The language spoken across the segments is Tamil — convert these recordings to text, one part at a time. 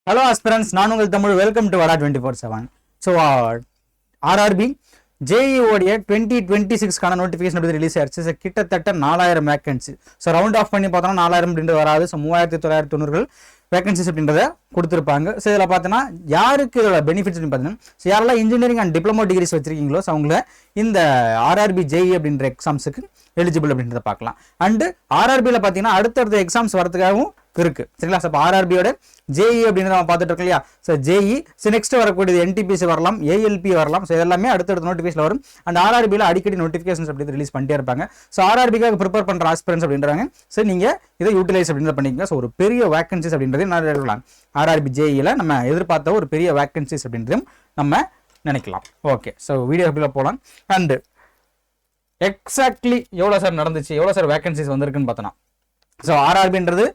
Hello aspirants, நான் உங்கள் தமிழ். வெல்கம் டு வரா 24/7. ஸோ ஆர்ஆர்பி ஜேஇ உடைய 2026க்கான நோட்டிஃபிகேஷன் எப்படி ரிலீஸ் ஆயிடுச்சு. ஸோ கிட்டத்தட்ட 4000 வேகன்சி. ஸோ ரவுண்ட் ஆஃப் பண்ணி பார்த்தோம்னா 4000 அப்படின்றது வராது. ஸோ 3990 வேகன்சிஸ் அப்படின்றத கொடுத்துருப்பாங்க. ஸோ இதில் பார்த்தோன்னா யாருக்கு இதோட பெனிஃபிட்ஸ் பார்த்தீங்கன்னா, ஸோ யாரெல்லாம் இன்ஜினியரிங் அண்ட் டிப்ளமோ டிகிரிஸ் வச்சிருக்கீங்களோ ஸோ அவங்கள இந்த ஆர்ஆர்பி ஜேஇ அப்படின்ற எக்ஸாம்ஸுக்கு எலிஜிபிள் அப்படின்றத பார்க்கலாம். அண்டு ஆர்ஆர்பியில் பார்த்தீங்கன்னா அடுத்தடுத்த எக்ஸாம்ஸ் வரதுக்காகவும் இருக்கு. சரிங்களா? ஸோ ஆர்ஆர்பியோட ஜேஇ அப்படின்னு நம்ம பார்த்துட்டு இருக்கோம் இல்லையா? ஸோ ஜேஇ நெக்ஸ்ட் வரக்கூடியது என்டிபிசி வரலாம், ஏஎல்பி வரலாம். ஸோ இதெல்லாமே அடுத்தடுத்த நோட்டிஃபிகேஷன் வரும். அண்ட் ஆர்ஆர்பியில் அடிக்கடி நோட்டிஃபிகேஷன்ஸ் அப்படி ரிலீஸ் பண்ணிட்டே இருப்பாங்க. ஸோ ஆர்ஆர்பிக்காக ப்ரிப்பேர் பண்ணுற ஆஸ்பிரன்ஸ் அப்படின்றாங்க. ஸோ நீங்கள் இதை யூட்டிலைஸ் அப்படின்றத பண்ணிக்கங்க. ஸோ ஒரு பெரிய வேகன்சிஸ் அப்படின்றது என்ன இருக்கலாம், ஆர்ஆர்பி ஜேஇயில் நம்ம எதிர்பார்த்த ஒரு பெரிய வேகன்சிஸ் அப்படின்றதும் நம்ம நினைக்கலாம். ஓகே, ஸோ வீடியோ அப்படியில் போகலாம். அண்டு எக்ஸாக்ட்லி எவ்வளோ சார் நடந்துச்சு, எவ்வளோ சார் வேகன்சிஸ் வந்திருக்குன்னு பார்த்தோன்னா, ஸோ ஆர்ஆர்பின்றது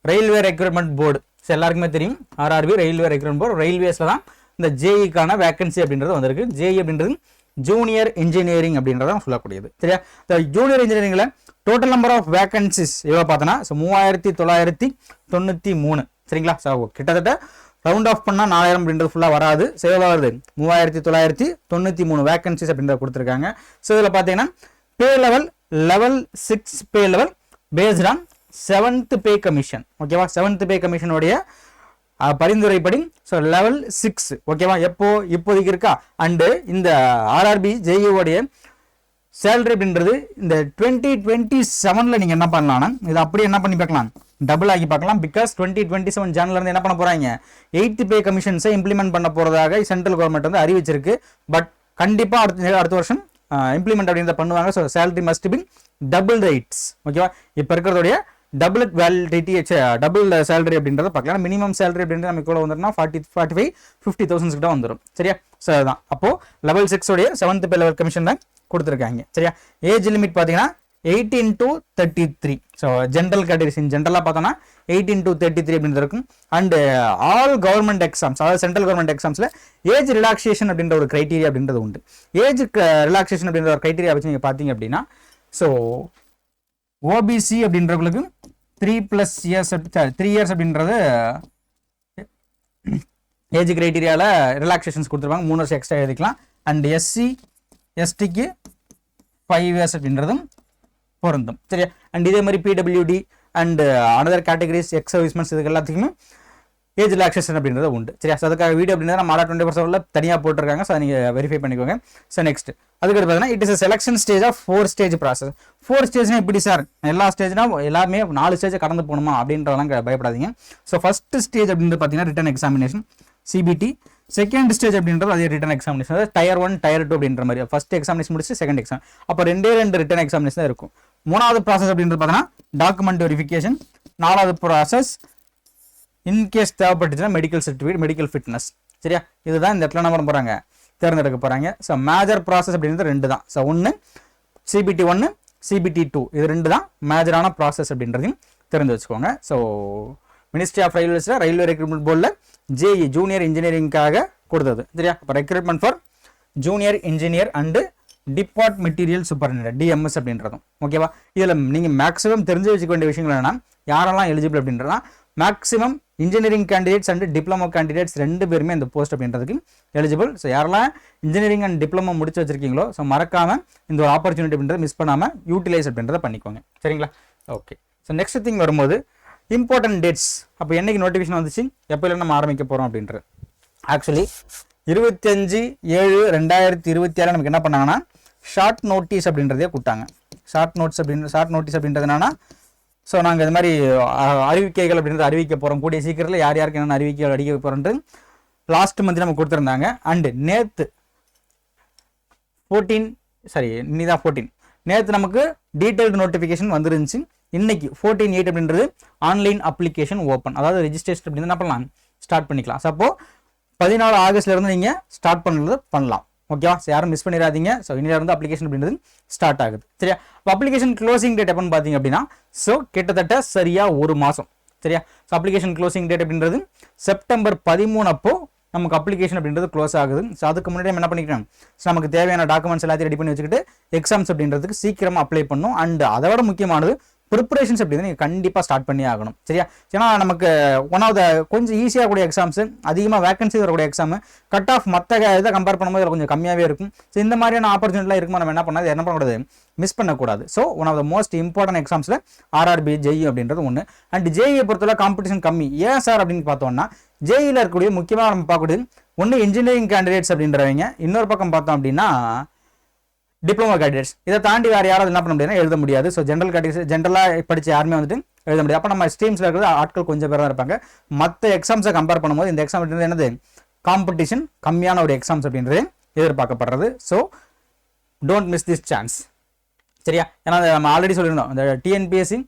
ரயில்வே ரெக்ரூட்மெண்ட் போர்டு. ஸோ எல்லாருக்குமே தெரியும் ஆர்ஆர்பி ரயில்வே ரெக்ரூட்மெண்ட் போர்டு. ரயில்வேஸில் தான் இந்த ஜேஇக்கான வேகன்சி அப்படின்றது வந்திருக்கு. ஜேஇ அப்படின்றது ஜூனியர் இன்ஜினியரிங் அப்படின்றத சொல்லக்கூடியது. சரியா? இந்த ஜூனியர் இன்ஜினியரிங்கில் டோட்டல் நம்பர் ஆஃப் வேகன்சிஸ் எவ்வளோ பார்த்தோன்னா, ஸோ 3993. சரிங்களா? ஸோ கிட்டத்தட்ட ரவுண்ட் ஆஃப் பண்ணால் 4000 அப்படின்றது ஃபுல்லாக வராது. ஸோ எவ்வளோ வருது, 3993 வேகன்சிஸ் அப்படின்றத கொடுத்துருக்காங்க. ஸோ இதில் பார்த்தீங்கன்னா பே level level 6 pay level based on 7th pay commission. ஓகேவா? 7th பே கமிஷனுடைய பரிந்துரைப்படி ஸோ லெவல் 6. ஓகேவா? இப்போதைக்கு இருக்கா. அண்டு இந்த ஆர்ஆர்பி ஜேஇஓடைய சேலரி அப்படின்றது இந்த 2027 நீங்கள் என்ன பண்ணலாம்னா இதை அப்படியே என்ன பண்ணி பார்க்கலாம், டபுள் ஆகி பார்க்கலாம். பிகாஸ் 2027 ஜான்ல இருந்து என்ன பண்ண போறாங்க, 8th பே கமிஷன்ஸை இம்ப்ளிமெண்ட் பண்ண போறதாக சென்ட்ரல் கவர்மெண்ட் வந்து அறிவிச்சிருக்கு. பட் கண்டிப்பாக அடுத்த வருஷம் இம்ப்ளிமெண்ட் அப்படின்றத பண்ணுவாங்க. So salary must be double rights. ஓகேவா? இப்போ இருக்கிறதோடைய டபுள் வேலிடிட்டி டபுள் சேலரி அப்படின்றத பார்க்கலாம். மினிமம் சேலரி அப்படின்றது நமக்கு கூட வந்துருன்னா 45-50,000 கிட்ட வந்துடும். சரியா? ஸோ அதுதான் அப்போ லெவல் 6 உடைய 7th பே லெவல் கமிஷன் தான் கொடுத்துருக்காங்க. சரியா? ஏஜ் லிமிட் பார்த்தீங்கன்னா 18 to 33. ஸோ ஜென்ரல் கேட்டகரிஸ் ஜென்ரலாக பார்த்தோன்னா 18 to 33 அப்படின்றது இருக்கும். அண்ட் ஆல் கவர்மெண்ட் எக்ஸாம்ஸ், அதாவது சென்ட்ரல் கவர்மெண்ட் எக்ஸாம்ஸில் ஏஜ் ரிலாக்ஸேஷன் அப்படின்ற ஒரு கிரைட்டீரியா அப்படின்றது உண்டு. ஏஜ் ரிலாக்ஸேஷன் அப்படின்ற ஒரு கிரைட்டீரியா வச்சு நீங்கள் பார்த்தீங்க அப்படின்னா, ஸோ ஓபிசி அப்படின்றவங்களுக்கு 3+ இயர்ஸ் 3 இயர்ஸ் அப்படின்றது ஏஜ் கிரைட்டீரியாவில் ரிலாக்ஸேஷன்ஸ் கொடுத்துருப்பாங்க. 3 வருஷம் எக்ஸ்ட்ரா எழுதிக்கலாம். அண்ட் எஸ்சி எஸ்டிக்கு 5 இயர்ஸ் அப்படின்றதும் பொருந்தும். சரியா? அண்ட் இதே மாதிரி PWD and another categories ex servicemens இதுக்கு எல்லாத்துக்குமே ஏஜ் ரிலாக்ஸேஷன் அப்படின்றது உண்டு. சரியா? ஸோ அதுக்காக வீடியோ அப்படின்றத நம்ம 24/7 தனியாக போட்டிருக்காங்க. ஸோ நீங்கள் வெரிஃபை பண்ணிக்கோங்க. ஸோ நெக்ஸ்ட் அதுக்கு பார்த்தீங்கன்னா it is selection stage of 4 stage process. 4 ஸ்டேஜ்னா எப்படி சார், எல்லா ஸ்டேஜ்னா எல்லாமே 4 ஸ்டேஜை கடந்து போகணுமா அப்படின்றதெல்லாம் பயப்படாதீங்க. ஸோ ஃபர்ஸ்ட் ஸ்டேஜ் அப்படின்றது பார்த்தீங்கன்னா return examination CBT. Second stage அப்படின்றது அதே ரிட்டன் எக்ஸாமினேஷன், அதாவது Tier 1 Tier 2 அப்படின்ற மாதிரி. ஃபர்ஸ்ட் எக்ஸாமினேஷன் முடிச்சு செகண்ட் எக்ஸாம், அப்போ 2 ரிட்டன் எக்ஸாமினேஷன் தான் இருக்கும். 3வது ப்ராசஸ் அப்படின்றது பார்த்தீங்கன்னா டாக்குமெண்ட் வெரிஃபிகேஷன். 4வது ப்ராசஸ் இன்கேஸ் தேவைப்பட்டுச்சுன்னா மெடிக்கல் சர்டிஃபிகேட், மெடிக்கல் ஃபிட்னஸ். சரியா? இதுதான் இந்த இடத்துல என்ன பண்ண போகிறாங்க, தேர்ந்தெடுக்க போகிறாங்க. ஸோ மேஜர் ப்ராசஸ் அப்படின்றது 2 தான். ஸோ ஒன்று CBT 1 CBT 2 இது 2 தான் மேஜரான ப்ராசஸ் அப்படின்றதையும் தெரிந்து வச்சுக்கோங்க. ஸோ மினிஸ்ட்ரி ஆஃப் ரயில்வேஸில் ரயில்வே ரெக்ரூட்மெண்ட் போர்டில் ஜேஇ ஜூனியர் இன்ஜினியரிங்காக கொடுத்தது. சரியா? இப்போ recruitment for junior engineer and depot material superintendent DMS அப்படின்றதும். ஓகேவா? இதில் நீங்கள் மேக்ஸிமம் தெரிஞ்சு வச்சுக்க வேண்டிய விஷயங்கள் என்னன்னா, யாரெல்லாம் எலிஜிபிள் அப்படின்றதா, maximum engineering candidates and diploma candidates 2 பேருமே இந்த போஸ்ட் அப்படின்றதுக்கு எலிஜிபிள். ஸோ யாரெல்லாம் இன்ஜினியரிங் அண்ட் டிப்ளமோ முடிச்சு வச்சிருக்கீங்களோ ஸோ மறக்காமல் இந்த ஒரு ஆப்பர்ச்சுனிட்டி அப்படின்றத மிஸ் பண்ணாமல் யூட்டிலைஸ் அப்படின்றத பண்ணிக்கோங்க. சரிங்களா? ஓகே. ஸோ நெக்ஸ்ட் திங் வரும்போது இம்பார்ட்டன்ட் டேட்ஸ். அப்போ என்னைக்கு நோட்டிஃபிகேஷன் வந்துச்சு, எப்போ நம்ம ஆரம்பிக்க போகிறோம் அப்படின்றது. ஆக்சுவலி 25/7/2026 நமக்கு என்ன பண்ணாங்கன்னா ஷார்ட் நோட்டீஸ் அப்படின்றதே கொடுத்தாங்க. ஷார்ட் நோட்டீஸ் அப்படின்றது என்னன்னா, ஸோ நாங்கள் இது மாதிரி அறிவிக்கைகள் அப்படின்றது அறிவிக்க போகிறோம். கூடிய சீக்கிரத்தில் யார் யாருக்கு என்னென்ன அறிவிக்கைகள் அடிக்க போகிறோன்ட்டு லாஸ்ட் மந்த் நம்ம கொடுத்துருந்தாங்க. அண்டு நேற்று 14 நேற்று நமக்கு டீட்டெயில்டு நோட்டிஃபிகேஷன் வந்துருந்துச்சு. இன்னைக்கு 14/8 அப்படின்றது ஆன்லைன் அப்ளிகேஷன் ஓப்பன், அதாவது ரெஜிஸ்ட்ரேஷன் அப்படின்னு என்ன பண்ணலாம், ஸ்டார்ட் பண்ணிக்கலாம். ஸோ அப்போ 14 ஆகஸ்ட்லேருந்து நீங்கள் ஸ்டார்ட் பண்ணுறது பண்ணலாம். ஓகேவா? ஸோ யாரும் மிஸ் பண்ணிடாதீங்க. ஸோ இன்னிலிருந்து அப்ளிகேஷன் அப்படின்றது ஸ்டார்ட் ஆகுது. சரியா? இப்போ அப்ளிகேஷன் க்ளோசிங் டேட் எப்போன்னு பார்த்தீங்க அப்படின்னா, ஸோ கிட்டத்தட்ட சரியாக 1 மாதம். சரியா? ஸோ அப்ளிகேஷன் க்ளோசிங் டேட் அப்படின்றது செப்டம்பர் 13 அப்போ நமக்கு அப்ளிகேஷன் அப்படின்றது க்ளோஸ் ஆகுது. ஸோ அதுக்கு முன்னாடி என்ன பண்ணிக்கிறோம், ஸோ நமக்கு தேவையான டாக்குமெண்ட்ஸ் எல்லாத்தையும் ரெடி பண்ணி வச்சுக்கிட்டு எக்ஸாம்ஸ் அப்படின்றதுக்கு சீக்கிரமாக அப்ளை பண்ணும். அண்ட் அதை விட முக்கியமானது ப்ரிப்பரேஷன்ஸ் அப்படிங்கிறது நீங்கள் கண்டிப்பாக ஸ்டார்ட் பண்ணி ஆகணும். சரியா? ஏன்னா நமக்கு ஒன் ஆஃப் த கொஞ்சம் ஈஸியாக கூடிய எக்ஸாம்ஸ், அதிகமாக வேகன்சி வரக்கூடிய எக்ஸாம், கட் ஆஃப் மற்ற இதை கம்பேர் பண்ணும்போது அதில் கொஞ்சம் கம்மியாகவே இருக்கும். ஸோ இந்த மாதிரியான ஆப்பர்ச்சுனிட்டிலாம் இருக்கும்போது நம்ம என்ன பண்ணக்கூடாது, மிஸ் பண்ணக்கூடாது. So one of the most important எக்ஸாம்ஸில் ஆர்ஆர்பி, ஜேஇ அப்படின்றது ஒன்று. அண்ட் ஜேஇயை பொறுத்தவரை காம்படிஷன் கம்மி. ஏன் சார் அப்படின்னு பார்த்தோம்னா, ஜேஇயில் இருக்கக்கூடிய முக்கியமாக நம்ம பார்க்கக்கூடியது ஒன்று இன்ஜினியரிங் கேண்டிடேட்ஸ் அப்படின்றவங்க, இன்னொரு பக்கம் பார்த்தோம் அப்படின்னா டிப்ளமோ கேண்டிடேட்ஸ். இதை தாண்டி வேறு யாராவது என்ன பண்ண முடியாதுன்னா எழுத முடியாது. ஸோ ஜென்ரல் கேட்டகரி, ஜென்ரலாக படித்த யாருமே வந்துட்டு எழுத முடியாது. அப்போ நம்ம ஸ்ட்ரீம்ஸில் இருக்கிறது ஆட்கள் கொஞ்சம் பேர் தான் இருப்பாங்க. மற்ற எக்ஸாம்ஸை கம்பேர் பண்ணும்போது இந்த எக்ஸாம் அப்படின்றது என்னது, காம்படிஷன் கம்மியான ஒரு எக்ஸாம்ஸ் அப்படின்றது எதிர்பார்க்கப்படுறது. So don't miss this chance. சரியா? ஏன்னா நம்ம ஆல்ரெடி சொல்லியிருந்தோம், இந்த டிஎன்பிஎஸ்சி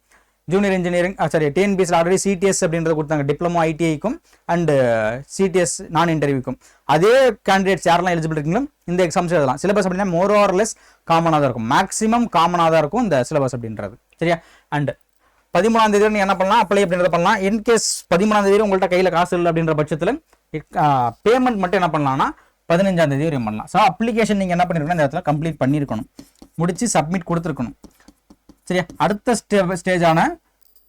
ஜூனியர் இன்ஜினியரிங், டிஎன்பிஎஸ்சியில் ஆல்ரெடி சிடிஎஸ் அப்படின்றது கொடுத்தாங்க, டிப்ளமோ ஐடிஐக்கும் அண்டு சிடிஎஸ் நான் இன்டர்வியூக்கும். அதே கேண்டிடேட்ஸ் யாரெல்லாம் எலிஜிபிள் இருக்கீங்களோ இந்த எக்ஸாம்ஸ் எழுதலாம். சிலபஸ் அப்படின்னா மோர் ஆர் லெஸ் காமனாக தான் இருக்கும், மேக்ஸிமம் காமனாக தான் இருக்கும் இந்த சிலபஸ் அப்படின்றது. சரியா? அண்டு 13ஆம் தேதி நீங்கள் என்ன பண்ணலாம், அப்ளை அப்படின்றத பண்ணலாம். இன்கேஸ் 13ஆம் தேதி உங்கள்கிட்ட கையில் காசு இல்லை அப்படின்ற பட்சத்தில் பேமெண்ட் மட்டும் என்ன பண்ணலாம்னா 15ஆம் தேதி வரையும் பண்ணலாம். ஸோ அப்ளிகேஷன் நீங்கள் என்ன பண்ணிருக்கணும், இந்த இடத்துல கம்ப்ளீட் பண்ணியிருக்கணும், முடிச்சு சப்மிட் கொடுத்துருக்கணும். சரியா? அடுத்த ஸ்டேஜான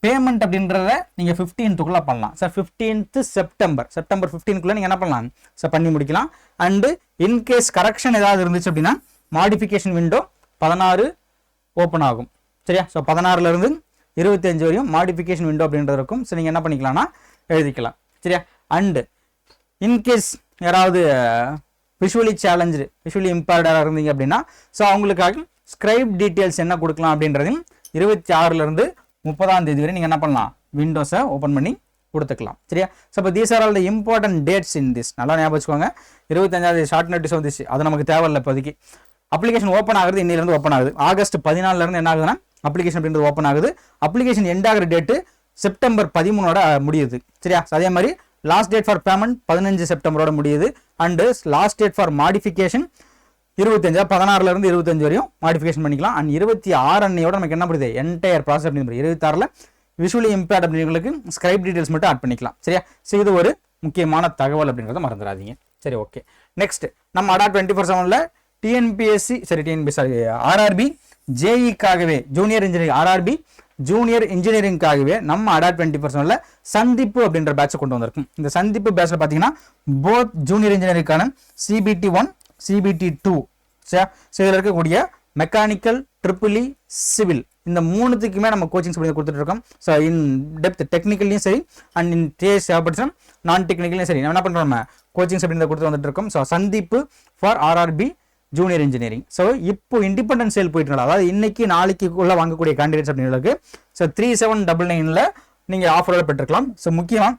பேமெண்ட் அப்படின்றத நீங்கள் 15க்குள்ளே பண்ணலாம் சார். 15th செப்டம்பர் 15க்குள்ளே நீங்கள் என்ன பண்ணலாம் சார், பண்ணி முடிக்கலாம். அண்டு இன்கேஸ் கரெக்ஷன் ஏதாவது இருந்துச்சு அப்படின்னா மாடிஃபிகேஷன் விண்டோ 16 ஓப்பன் ஆகும். சரியா? ஸோ 16லேருந்து 25 வரையும் மாடிஃபிகேஷன் விண்டோ அப்படின்றது இருக்கும். ஸோ நீங்கள் என்ன பண்ணிக்கலாம்னா எழுதிக்கலாம். சரியா? அண்டு இன்கேஸ் யாராவது விஷுவலி சேலஞ்சு, விஷுவலி இம்பேர்டாக இருந்தீங்க அப்படின்னா ஸோ அவங்களுக்காக ஸ்கிரைப் டீட்டெயில்ஸ் என்ன கொடுக்கலாம் அப்படின்றதையும் 26லேருந்து 30ஆம் தேதி வரை நீங்கள் என்ன பண்ணலாம், விண்டோஸை ஓப்பன் பண்ணி கொடுத்துக்கலாம். சரியா? ஸோ இப்போ these are all the important dates in this. நல்லா ஞாபகம் வச்சுக்கோங்க. 25ஆம் தேதி ஷார்ட் நோட்டீஸ் வந்துச்சு, அது நமக்கு தேவையில்லை இப்போதைக்கு. அப்ளிகேஷன் ஓப்பன் ஆகுது, இன்னிலேருந்து ஓப்பன் ஆகுது. ஆகஸ்ட் 14லேருந்து என்ன ஆகுதுன்னா அப்ளிகேஷன் அப்படின்றது ஓப்பன் ஆகுது. அப்ளிகேஷன் எண்ட் ஆகிற டேட்டு செப்டம்பர் 13ஓட முடியுது. சரியா? அதே மாதிரி லாஸ்ட் டேட் ஃபார் பேமெண்ட் 15 செப்டம்பரோட முடியுது. And last date for modification 25, 16லேருந்து 25 வரையும் மாடிஃபிகேஷன் பண்ணிக்கலாம். அண்ட் 26 அன்னையோட நமக்கு என்ன பண்ணுது, என்டையர் ப்ராசஸ் அப்படின்னு 26ல் விஷுவலி இம்பேர்ட் அப்படிங்களுக்கு ஸ்கிரைப் டீடைல்ஸ் மட்டும் ஆட் பண்ணிக்கலாம். சரியா? ஸோ இது ஒரு முக்கியமான தகவல் அப்படின்றத மறந்துடாதீங்க. சரி, ஓகே. நெக்ஸ்ட் நம்ம அடா 24/7ல் ஆர்ஆர்பி ஜேஇக்காகவே ஜூனியர் இன்ஜினியரிங், ஆர்ஆர்பி ஜூனியர் இன்ஜினியரிங்காகவே நம்ம அடா 24/7ல் சந்திப்பு அப்படின்ற பேட்சை கொண்டு வந்திருக்கும். இந்த சந்திப்பு பேட்சில் பார்த்தீங்கன்னா போத் ஜூனியர் இன்ஜினியரிங்கான CBT 1, CBT 2, ஸோ இதில் இருக்கக்கூடிய மெக்கானிக்கல், ட்ரிபிள் இ, சிவில், இந்த மூணுத்துக்குமே நம்ம கோச்சிங்ஸ் பண்ணி கொடுத்துட்டு இருக்கோம். ஸோ இன் டெப்த் டெக்னிக்கல்லையும் சரி அண்ட் இன் டேஸ் தேவைப்பட்டு நான் டெக்னிக்கலையும் சரி நம்ம என்ன பண்ணுறோம், நம்ம கோச்சிங்ஸ் அப்படின்றத கொடுத்து வந்துட்டு இருக்கோம். ஸோ சந்திப்பு for RRB junior engineering. So இப்போ இண்டிபெண்டன்ஸ் சேல் போயிட்டு, அதாவது இன்னைக்கு நாளைக்குள்ள வாங்கக்கூடிய கேண்டிடேட்ஸ் அப்படிங்களுக்கு ஸோ 3799ல் நீங்கள் ஆஃபரோட பெற்றுக்கலாம். ஸோ முக்கியமாக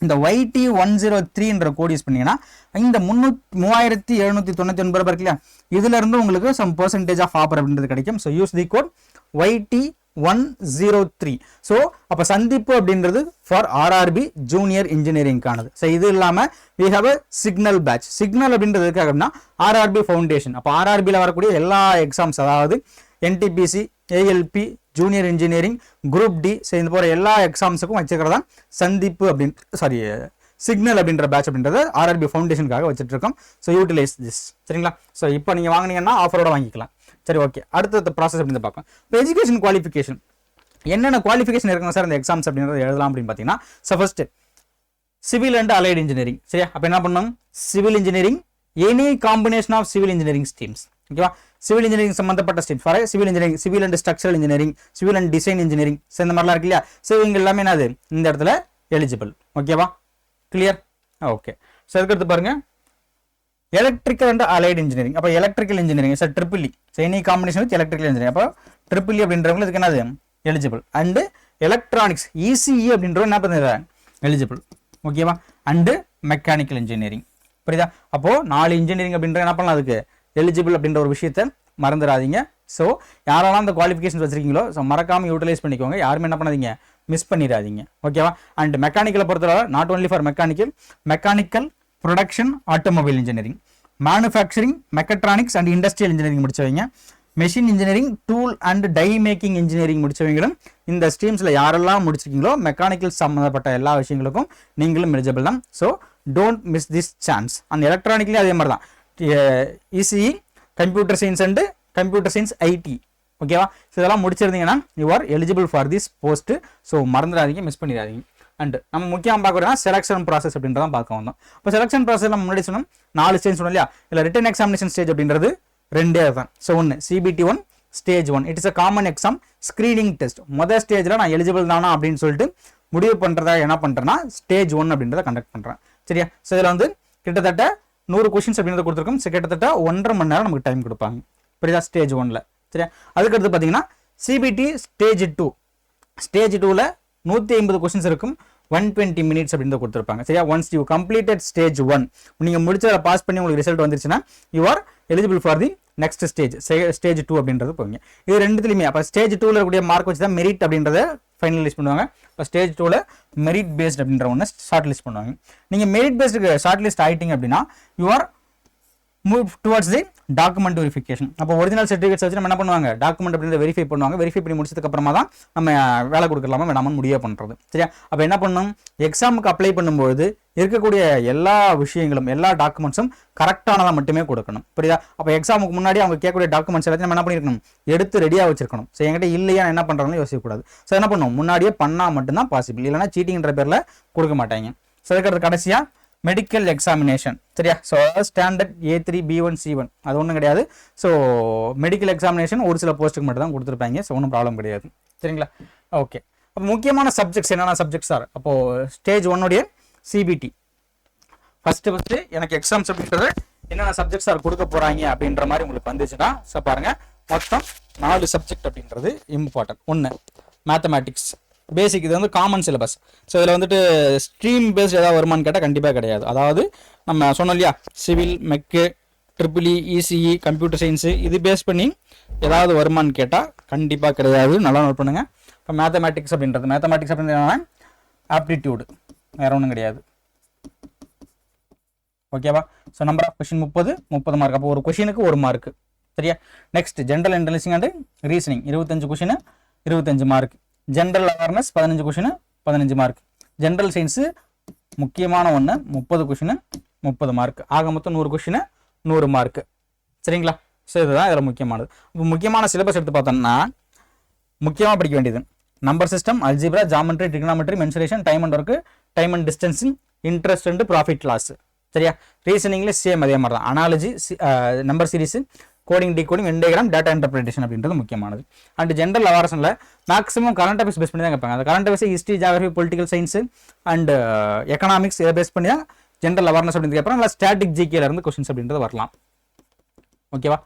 இந்த YT103 கோட் யூஸ் பண்ணீங்கன்னா இந்த 3799 ரூபாய் இருக்கு இல்லையா, இதுல இருந்து உங்களுக்கு சம் பெர்சன்டேஜ் ஆஃப் ஆஃபர் அப்படின்றது கிடைக்கும். So use the code YT103. So அப்போ சந்திப்பு அப்படின்றது ஃபார் ஆர்ஆர்பி ஜூனியர் இன்ஜினியரிங்கானது. ஸோ இது இல்லாமல் we have a signal batch. Signal அப்படின்றது எதுக்காக அப்படின்னா ஆர்ஆர்பி ஃபவுண்டேஷன். அப்போ ஆர்ஆர்பியில் வரக்கூடிய எல்லா எக்ஸாம்ஸ், அதாவது NTPC, ALP, junior engineering, group D, so இந்த போகிற எல்லா எக்ஸாம்ஸுக்கும் வச்சுக்கிறதா சந்திப்பு சிக்னல் அப்படின்ற பேட்ச் அப்படின்றத ஆர்ஆர்பி ஃபவுண்டேஷனுக்காக வச்சுட்டு இருக்கோம். So utilize this. சரிங்களா? ஸோ இப்போ நீங்கள் வாங்கினீங்கன்னா ஆஃபரோட வாங்கிக்கலாம். சரி, ஓகே. அடுத்த ப்ராசஸ் அப்படின்னு பார்க்கலாம். இப்போ எஜுகேஷன் குவாலிஃபிகேஷன் என்னென்ன குவாலிஃபிகேஷன் இருக்கணும் சார் இந்த எக்ஸாம்ஸ் அப்படின்றத எழுதலாம் அப்படின்னு பார்த்தீங்கன்னா, so first civil and allied engineering. சரியா? அப்போ என்ன பண்ணணும், civil engineering, any combination of civil engineering streams. ஓகேவா? சிவில் இன்ஜினியரிங் சம்பந்தப்பட்ட stream for civil engineering, civil and structural engineering, civil and design engineering, so இந்த மாதிரிலாம் இருக்கு இல்லையா. ஸோ இவங்க எல்லாமே என்னது இந்த இடத்துல எலிஜிபிள். ஓகேவா? கிளியர்? ஓகே. ஸோ அதுக்கடுத்து பாருங்க எலக்ட்ரிக்கல் அண்ட் அலைடு இன்ஜினியரிங். அப்போ electrical engineering sir triple E, so any combination with electrical engineering. அப்போ ட்ரிபிள் இ அப்படின்றவங்க இதுக்கு என்னது எலிஜிபிள். அண்டு எலக்ட்ரானிக்ஸ் ECE அப்படின்றவங்க என்ன பண்ணுறது எலிஜிபிள். ஓகேவா? And mechanical engineering. புரியுதா? அப்போது 4 இன்ஜினியரிங் அப்படின்ற என்ன பண்ணலாம் அதுக்கு எலிஜிபிள் அப்படின்ற ஒரு விஷயத்தை மறந்துடாதீங்க. ஸோ யாரெல்லாம் அந்த குவாலிஃபிகேஷன்ஸ் வச்சிருக்கீங்களோ ஸோ மறக்காமல் யூட்டிலைஸ் பண்ணிக்கோங்க. யாருமே என்ன பண்ணாதீங்க, மிஸ் பண்ணிடாதீங்க. ஓகேவா? அண்ட் மெக்கானிக்கலை பொறுத்தவரை not only for mechanical production, automobile engineering, manufacturing, mechatronics and industrial engineering முடிச்சவங்க, machine engineering, tool and die making engineering முடிச்சவங்களும் இந்த ஸ்ட்ரீம்ஸில் யாரெல்லாம் முடிச்சிருக்கீங்களோ மெக்கானிக்கல் சம்மந்தப்பட்ட எல்லா விஷயங்களுக்கும் நீங்களும் எலிஜிபிள் தான். So don't miss this chance. And எலக்ட்ரானிக்லேயும் அதே மாதிரி தான் ECE, computer science and computer science IT. ஓகேவா? ஸோ இதெல்லாம் முடிச்சிருந்தீங்கன்னா you are eligible for this post. So மறந்துடாதீங்க, மிஸ் பண்ணிடாதீங்க. அண்ட் நம்ம முக்கியம் பார்க்குறோம்னா செலக்ஷன் ப்ராசஸ் அப்படின்றதான் பார்க்க வந்தோம். இப்போ செலக்ஷன் ப்ராசஸ் நம்ம முன்னாடி சொன்னோம் 4 ஸ்டேஜ் சொன்னோம் இல்லையா? இல்லை ரிட்டன் எக்ஸாமினேஷன் ஸ்டேஜ் அப்படின்றது 2 தான். ஸோ ஒன்று CBT 1 stage 1, it is a common exam screening test. முதல் ஸ்டேஜில் நான் எலிஜிபிள் தானா அப்படின்னு சொல்லிட்டு முடிவு பண்ணுறதா என்ன பண்ணுறேன்னா ஸ்டேஜ் 1 அப்படின்றத கண்டக்ட் பண்ணுறேன். சரியா? ஸோ இதில் வந்து கிட்டத்தட்ட 100 கொஸ்டின்ஸ் அப்படின்றத கொடுத்துருக்கோம். ஸோ கிட்டத்தட்ட 1.5 மணி நேரம் நமக்கு டைம் கொடுப்பாங்க. புரியுதா? ஸ்டேஜ் 1ல். சரியா? அதுக்கடுத்து பார்த்தீங்கன்னா CBT ஸ்டேஜ் 2. ஸ்டேஜ் 2ல் 150 கொஸ்டின்ஸ் இருக்கும், 120 மினிட்ஸ் அப்படின்னு கொடுத்துருப்பாங்க. சரியா? ஒன்ஸ் யூ கம்ப்ளீட்டட் ஸ்டேஜ் 1, நீங்கள் முடிச்சு அதை பாஸ் பண்ணி உங்களுக்கு ரிசல்ட் வந்துருச்சுன்னா you are eligible for the next stage, stage 2 அப்படின்றது போவீங்க. இது ரெண்டுத்துலையுமே அப்போ ஸ்டேஜ் 2ல் இருக்கக்கூடிய மார்க் வச்சு தான் மெரிட் அப்படின்றத ஃபைனல் லிஸ்ட் பண்ணுவாங்க. இப்போ ஸ்டேஜ் 2ல் மெரிட் பேஸ்ட் அப்படின்ற ஒன்று ஷார்ட் லிஸ்ட் பண்ணுவாங்க. நீங்கள் மெரிட் பேஸ்டுக்கு ஷார்ட் லிஸ்ட் ஆகிட்டீங்க அப்படின்னா you are move towards the document verification. அப்போ ஒரிஜினல் சர்டிஃபிகேட்ஸ் வச்சு நம்ம என்ன பண்ணுவாங்க, டாக்குமெண்ட் அப்படின்றத வெரிஃபை பண்ணுவாங்க. வெரிஃபை பண்ணி முடிச்சதுக்கு அப்புறமா தான் நம்ம வேலை கொடுக்கலாமா வேணாமல் முடிவு பண்ணுறது. சரியா? அப்போ என்ன பண்ணணும், எக்ஸாமுக்கு அப்ளை பண்ணும்போது இருக்கக்கூடிய எல்லா விஷயங்களும் எல்லா டாக்குமெண்ட்ஸும் கரெக்டானதாக மட்டுமே கொடுக்கணும். புரியுதா? அப்போ எக்ஸாமுக்கு முன்னாடி அவங்க கேட்கக்கூடிய டாக்குமெண்ட்ஸ் எல்லாத்தையும் நம்ம என்ன பண்ணிருக்கணும், எடுத்து ரெடியாக வச்சிருக்கணும். ஸோ என்கிட்ட இல்லையா என்ன பண்ணுறாங்கன்னு யோசிக்கக்கூடாது. ஸோ என்ன பண்ணணும், முன்னாடியே பண்ணால் மட்டும்தான் பாசிபிள், இல்லைனா சீட்டிங்கிற பேரில் கொடுக்க மாட்டாங்க. ஸோ அதுக்கடுத்து கடைசியாக மெடிக்கல் எக்ஸாமினேஷன். சரியா? So standard A3 B1 C1 அது ஒன்றும் கிடையாது. ஸோ மெடிக்கல் எக்ஸாமினேஷன் ஒரு சில போஸ்ட்டுக்கு மட்டும் தான் கொடுத்துருப்பாங்க. ஸோ ஒன்றும் ப்ராப்ளம் கிடையாது. சரிங்களா? ஓகே. அப்போ முக்கியமான சப்ஜெக்ட்ஸ் என்னென்ன சப்ஜெக்ட்ஸ் சார்? அப்போது ஸ்டேஜ் 1 CBT ஃபஸ்ட்டு எனக்கு எக்ஸாம்ஸ் அப்படின்றது என்னென்ன சப்ஜெக்ட்ஸ் சார் கொடுக்க போகிறாங்க அப்படின்ற மாதிரி உங்களுக்கு வந்துச்சுன்னா ஸோ பாருங்கள், மொத்தம் 4 சப்ஜெக்ட் அப்படின்றது இம்பார்ட்டன்ட். 1 மேத்தமேட்டிக்ஸ் பேசிக், இது வந்து காமன் சிலபஸ். ஸோ இதில் வந்துட்டு ஸ்ட்ரீம் பேஸ்ட் ஏதாவது வருமானு கேட்டால் கண்டிப்பாக கிடையாது. அதாவது நம்ம சொன்னோம் இல்லையா, civil, mech, EEE, ECE, computer science, இது பேஸ் பண்ணி ஏதாவது வருமானு கேட்டால் கண்டிப்பாக கிடையாது. நல்லா நோட் பண்ணுங்கள். இப்போ மேத்தமேட்டிக்ஸ் அப்படின்றது என்னன்னா ஆப்டிடியூடு, வேறு ஒன்றும் கிடையாது. ஓகேவா? So number of question 30 mark. அப்போ ஒரு கொஷினுக்கு 1 மார்க்கு. சரியா? Next general intelligence and reasoning 25 question 25 mark. General awareness 15 question 15 mark. General science முக்கியமான ஒன்று 30 கொஷின் 30 மார்க். ஆக மொத்தம் 100 கொஷின் 100 மார்க். சரிங்களா? ஸோ இதுதான் இதில் முக்கியமானது. இப்போ முக்கியமான சிலபஸ் எடுத்து பார்த்தோம்னா முக்கியமாக படிக்க வேண்டியது number system, algebra, geometry, trigonometry, mensuration, time and work, time and distancing, interest and profit loss. சரியா? ரீசனிங்கில் சேம் அதே மாதிரி தான். Analogy, number series, coding, decoding, venn diagram, data interpretation அப்படின்றது முக்கியமானது. அண்ட் ஜென்ரல் அவேர்னஸில் மேக்ஸிமம் கரண்ட் அஃபேர்ஸ் பேஸ் பண்ணி தான் கேட்பாங்க. அந்த current affairs history, geography, political science and economics இதை பேஸ் பண்ணி தான் ஜென்ரல் அவேர்னஸ் அப்படின்னு கேட்பாங்க. இல்லை ஸ்டாட்டிக் ஜிகேல இருந்து கொஸ்டின்ஸ் அப்படின்றது வரலாம். ஓகேவா?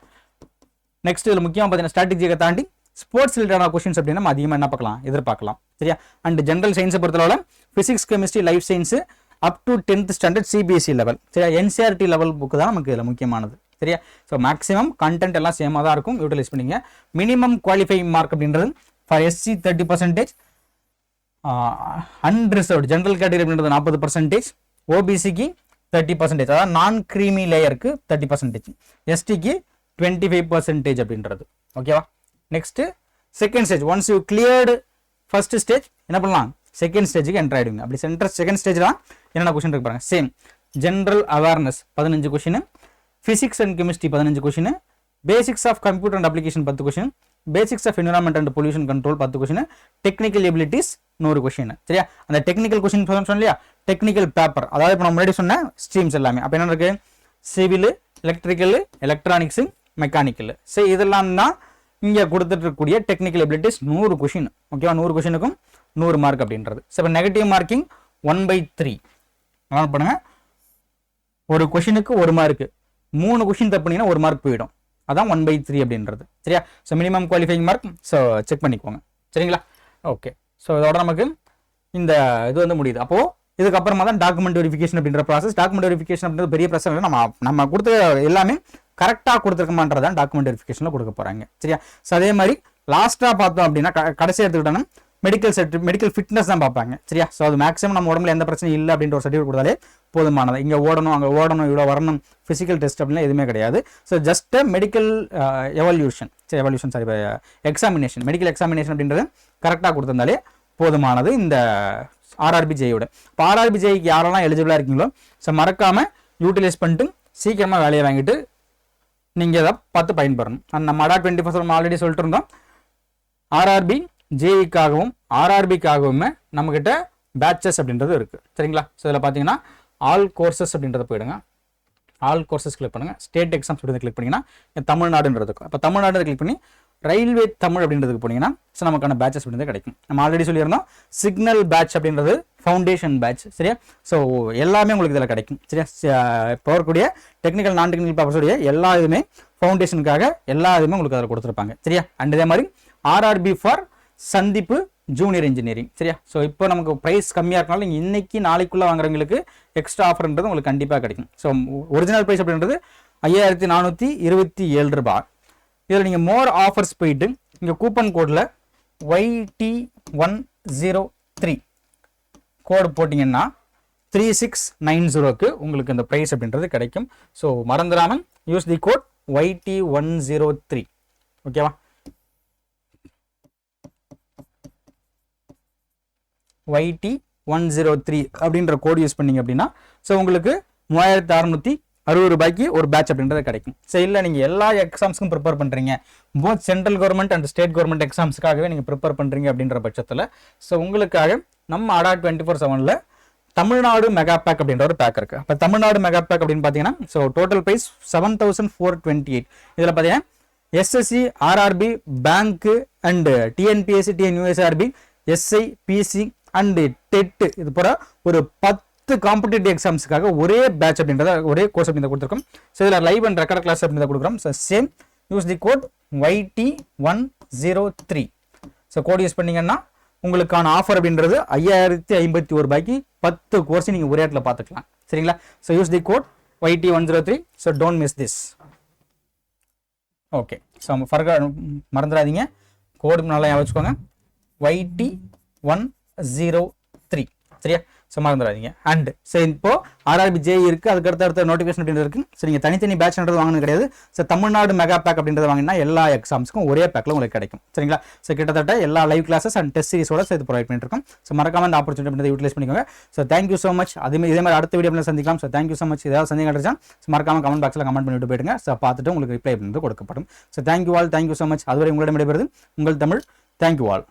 நெக்ஸ்ட் இதில் முக்கியமாக பார்த்தீங்கன்னா ஸ்டாட்டிக் ஜிகே தாண்டி ஸ்போர்ட்ஸ் ரிலேட்டடான கொஸ்டின்ஸ் அப்படின்னு நம்ம அதிகமாக என்ன பார்க்கலாம், எதிர்பார்க்கலாம். சரியா? அண்ட் ஜென்ரல் சயின்ஸை பொறுத்தளவில் physics, chemistry, life science up to 10th standard CBSE level. சரியா? NCERT லெவல் புக்கு தான் நமக்கு இதில் முக்கியமானது. சரியா? ஸோ மேக்ஸிமம் கண்டென்ட் எல்லாம் சேமாக தான் இருக்கும், யூட்டிலைஸ் பண்ணிங்க. மினிமம் குவாலிஃபைங் மார்க் அப்படின்றது for SC 30%, unreserved general category அப்படின்றது 40%, OBCக்கு 30%, அதாவது நான் கிரீமி லேயருக்கு 30%, STக்கு 25% அப்படின்றது. ஓகேவா? Next second stage. Once you cleared first stage என்ன பண்ணலாம், செகண்ட் ஸ்டேஜுக்கு என்டர் ஆகிடுங்க. அப்படி செகண்ட் ஸ்டேஜ் தான் என்னென்ன கொஸ்டின் இருக்கு பாருங்க. Same general awareness 15 question, physics and chemistry 15 question, basics of computer and application 10 question, basics of environment and pollution control 10 question, technical abilities 100 question. சரியா? அந்த டெக்னிக்கல் கொஸ்டின் சொன்னலையா, டெக்னிக்கல் பேப்பர், அதாவது இப்போ நம்ம முன்னாடி சொன்ன ஸ்ட்ரீம்ஸ் எல்லாமே. அப்போ என்ன இருக்கு, சிவில், எலக்ட்ரிக்கல், எலக்ட்ரானிக்ஸ், மெக்கானிக்கல். சரி, இதெல்லாம் தான் இங்கே கொடுத்துட்டு இருக்கக்கூடிய டெக்னிக்கல் எபிலிட்டிஸ் 100 கொஸ்டின். ஓகேவா? 100 கொஸ்டினுக்கும் 100 மார்க் அப்படின்றது. ஸோ இப்போ நெகட்டிவ் மார்க்கிங் 1/3 என்ன பண்ணுங்க, ஒரு கொஸ்டினுக்கு 1 மார்க்கு, 3 கொஸ்டின் தப்புனீங்கன்னா 1 மார்க் போயிடும். அதான் 1/3 அப்படின்றது. சரியா? So minimum qualifying mark so check பண்ணிக்கோங்க. சரிங்களா? ஓகே. ஸோ இதோட நமக்கு இந்த இது வந்து முடியுது. அப்போது இதுக்கப்புறமா தான் டாக்குமெண்ட் வெரிஃபிகேஷன் அப்படின்ற ப்ராசஸ். டாக்குமெண்ட் வெரிஃபிகேஷன் அப்படின்றது பெரிய பிரச்சனை இல்லை. நம்ம கொடுத்த எல்லாமே கரெக்டாக கொடுத்துருக்கமான்றதான் டாக்குமெண்ட் வெரிஃபிகேஷனில் கொடுக்க போகிறாங்க. சரியா? ஸோ அதே மாதிரி லாஸ்ட்டாக பார்த்தோம் அப்படின்னா கடைசி எடுத்துக்கிட்டோன்னா மெடிக்கல் ஃபிட்னஸ் தான் பார்ப்பாங்க. சரியா? ஸோ அது மேக்ஸிமம் நம்ம உடம்புல எந்த பிரச்சனையும் இல்லை அப்படின்ற ஒரு சர்டிஃபிகேட் கொடுத்தாலே போதுமானது. இங்கே ஓடணும், அங்கே ஓடணும், இவ்வளோ வரணும், ஃபிசிக்கல் டெஸ்ட் அப்படின்னா எதுவுமே கிடையாது. So just medical examination, medical examination அப்படின்றது கரெக்டாக கொடுத்துருந்தாலே போதுமானது இந்த RRB JEE-யோட. இப்போ RRB JEE-க்கு யாரெல்லாம் எலிஜிபிளாக இருக்கீங்களோ ஸோ மறக்காமல் யூட்டிலைஸ் பண்ணிட்டு சீக்கிரமாக வேலையை வாங்கிட்டு நீங்கள் எதாவது பார்த்து பயன்பெறணும். நம்ம அடா 24 ஆல்ரெடி சொல்லிட்டு இருந்தோம். ஆர்ஆர்பி ஜேஇக்காகவும் ஆர்ஆர்பிக்காகவுமே நம்மக்கிட்ட பேட்சஸ் அப்படின்றது இருக்குது. சரிங்களா? ஸோ இதில் பார்த்தீங்கன்னா ஆல் கோர்சஸ் அப்படின்றத போயிடுங்க. ஆல் கோர்சஸ் கிளிக் பண்ணுங்கள். ஸ்டேட் எக்ஸாம்ஸ் அப்படின்றத கிளிக் பண்ணிங்கன்னா தமிழ்நாடுன்றதுக்கும் அப்போ தமிழ்நாடு கிளிக் பண்ணி ரயில்வே தமிழ் அப்படின்றதுக்கு போனீங்கன்னா ஸோ நமக்கான பேட்சஸ் அப்படின்றது கிடைக்கும். நம்ம ஆல்ரெடி சொல்லியிருந்தோம் சிக்னல் பேட்ச் அப்படின்றது ஃபவுண்டேஷன் பேட்ச். சரியா? ஸோ எல்லாமே உங்களுக்கு இதில் கிடைக்கும். சரியா? இப்போ வரக்கூடிய டெக்னிக்கல் நான் டெக்னிக்கல் பேப்பர்ஸுடைய எல்லா இதுவுமே ஃபவுண்டேஷனுக்காக எல்லா இதுவுமே உங்களுக்கு அதில் கொடுத்துருப்பாங்க. சரியா? அண்ட் இதே மாதிரி ஆர்ஆர்பி ஃபார் சந்திப்பு ஜூனியர் இன்ஜினியரிங். சரியா? ஸோ இப்போ நமக்கு ப்ரைஸ் கம்மியாக இருக்கனால நீங்கள் இன்னைக்கு நாளைக்குள்ளே வாங்குறவங்களுக்கு எக்ஸ்ட்ரா ஆஃபர்ன்றது உங்களுக்கு கண்டிப்பாக கிடைக்கும். ஸோ ஒரிஜினல் ப்ரைஸ் அப்படின்றது 5427 ரூபாய். இதில் நீங்கள் மோர் ஆஃபர்ஸ் போயிட்டு இங்கே கூப்பன் கோடில் YT103 கோடு போட்டிங்கன்னா 3690க்கு உங்களுக்கு இந்த ப்ரைஸ் அப்படின்றது கிடைக்கும். ஸோ மறந்துடாமல் யூஸ் தி கோட் YT103. ஓகேவா? YT103 அப்படின்ற கோடு யூஸ் பண்ணீங்க அப்படின்னா ஸோ உங்களுக்கு 3660 ரூபாய்க்கு ஒரு பேட்ச் அப்படின்றது கிடைக்கும். ஸோ இல்லை நீங்கள் எல்லா எக்ஸாம்ஸ்க்கும் ப்ரிப்பேர் பண்ணுறீங்க, both central government and state government எக்ஸாம்ஸ்க்காகவே நீங்கள் ப்ரிப்பேர் பண்ணுறீங்க அப்படின்ற பட்சத்தில் ஸோ உங்களுக்காக நம்ம ADA 24/7 தமிழ்நாடு மெகா பேக் அப்படின்ற ஒரு பேக் இருக்குது. இப்போ தமிழ்நாடு மெகா பேக் அப்படின்னு பார்த்தீங்கன்னா ஸோ டோட்டல் ப்ரைஸ் 7428. இதில் பார்த்தீங்கன்னா SSC, RRB, bank and TNPSC, TNUSRB, SI, PC and TET இது போல ஒரு 10 காம்படிட்டிவ் எக்ஸாம்ஸ்க்காக ஒரே பேட்ச் அப்படின்றத ஒரே கோர்ஸ் அப்படின்றத கொடுத்துருக்கோம். ஸோ இதில் லைவ் அண்ட் ரெக்கார்ட் கிளாஸ் அப்படின்றத கொடுக்குறோம். So same use the code YT103. So code யூஸ் பண்ணீங்கன்னா உங்களுக்கான ஆஃபர் அப்படின்றது 5051 ரூபாய்க்கு 10 கோர்ஸ் நீங்கள் ஒரே இடத்துல பார்த்துக்கலாம். சரிங்களா? So use the code YT103. So don't miss this. Okay. So மறந்துடாதீங்க, கோடு நல்லா ஞாபகம் வச்சுக்கோங்க. YT103. சரியா? ஸோ மறந்துடாதீங்க. அண்ட் ஸோ இப்போ ஆர்ஆர்பி ஜே இருக்குது, அதுக்கு அடுத்த நோட்டிஃபிகேஷன் அப்படின்றது இருக்குது. ஸோ நீங்கள் தனித்தனி பேட்ச்ன்றது வாங்கினது கிடையாது. ஸோ தமிழ்நாடு மெகா பேக் அப்படின்றத வாங்கினா எல்லா எக்ஸாம்ஸ்க்கும் ஒரே பேக்கில் உங்களுக்கு கிடைக்கும். சரிங்களா? ஸோ கிட்டத்தட்ட எல்லா லைவ் கிளாஸஸ் அண்ட் டெஸ்ட் சீரிஸோட இது ப்ரொவைட் பண்ணிருக்கோம். ஸோ மறக்காம இந்த ஆப்பர்ச்சுனிட்டி அப்படின்றத யூட்டிலைஸ் பண்ணிக்கோங்க. So thank you so much. இதே மாதிரி அடுத்த வீடியோ சந்திக்கலாம். So thank you so much. ஏதாவது சந்தேகம் கிடைச்சா ஸோ மறக்காம கமெண்ட் பாக்ஸில் கமெண்ட் பண்ணிட்டு போயிடுங்க. ஸோ பார்த்துட்டு உங்களுக்கு ரிப்ளை அப்படின்றது கொடுக்கப்படும். So thank you all, thank you so much. அதுவரை உங்களிடம் விடைபெறுது உங்கள் தமிழ். Thank you all.